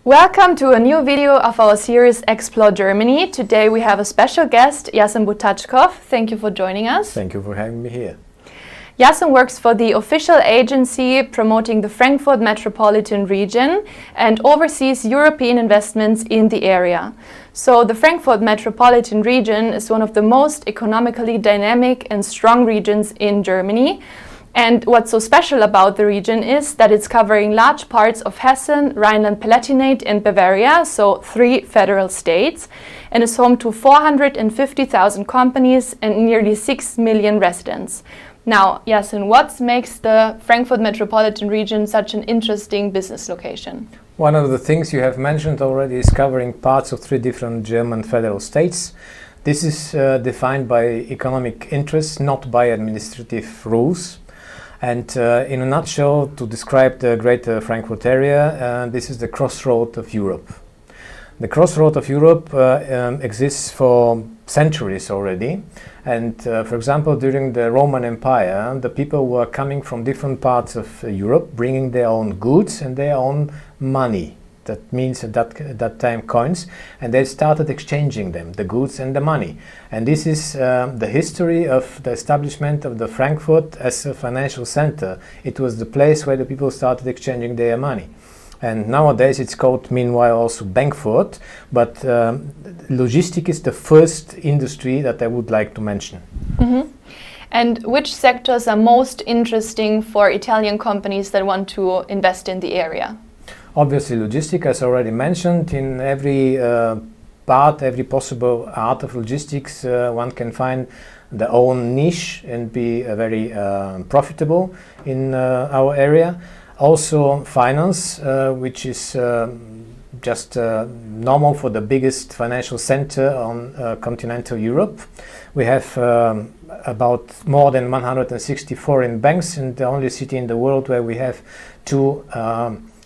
Welcome to a new video of our series Xplore Germany. Today we have a special guest, Iassen Boutachov. Thank you for joining us. Thank you for having me here. Iassen works for the official agency promoting the Frankfurt Metropolitan Region and oversees European investments in the area. So the Frankfurt Metropolitan Region is one of the most economically dynamic and strong regions in Germany. And what's so special about the region is that it's covering large parts of Hessen, Rhineland-Palatinate and Bavaria, so 3 federal states, and is home to 450,000 companies and nearly 6 million residents. Now, Iassen, what makes the Frankfurt Metropolitan Region such an interesting business location? One of the things you have mentioned already is covering parts of 3 different German federal states. This is defined by economic interests, not by administrative rules. And in a nutshell, to describe the greater Frankfurt area, this is the crossroad of Europe. The crossroad of Europe exists for centuries already. And for example, during the Roman Empire, the people were coming from different parts of Europe, bringing their own goods and their own money. That means at that time coins, and they started exchanging them, the goods and the money. And this is the history of the establishment of the Frankfurt as a financial center. It was the place where the people started exchanging their money. And nowadays it's called, meanwhile, also Bankfurt, but logistics is the first industry that I would like to mention. Mm-hmm. And which sectors are most interesting for Italian companies that want to invest in the area? Obviously, logistics, as already mentioned, in every part, every possible art of logistics, one can find their own niche and be very profitable in our area. Also, finance, which is just normal for the biggest financial center on continental Europe. We have about more than 160 foreign banks, and the only city in the world where we have 2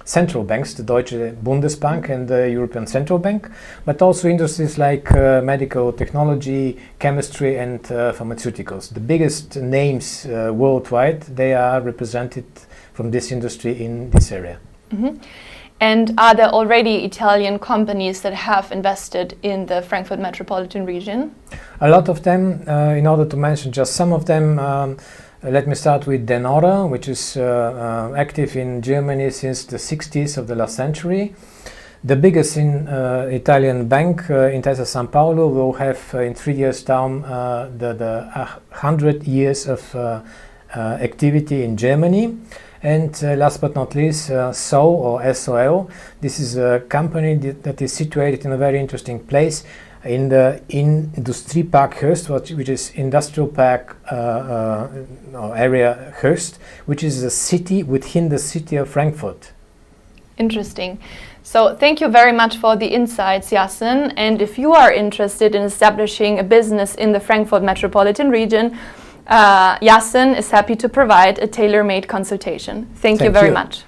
central banks, the Deutsche Bundesbank and the European Central Bank, but also industries like medical technology, chemistry and pharmaceuticals. The biggest names worldwide, they are represented from this industry in this area. Mm-hmm. And are there already Italian companies that have invested in the Frankfurt Metropolitan Region? A lot of them. In order to mention just some of them, let me start with De Nora, which is active in Germany since the 60s of the last century. The biggest Italian bank, Intesa San Paolo, will have in 3 years' time the 100 years of activity in Germany. And last but not least, SOL or SOL. This is a company that is situated in a very interesting place in the Industriepark Höchst, which is Industrial Park area Höchst, which is a city within the city of Frankfurt. Interesting. So thank you very much for the insights, Iassen. And if you are interested in establishing a business in the Frankfurt Metropolitan Region, Iassen is happy to provide a tailor-made consultation. Thank you very much.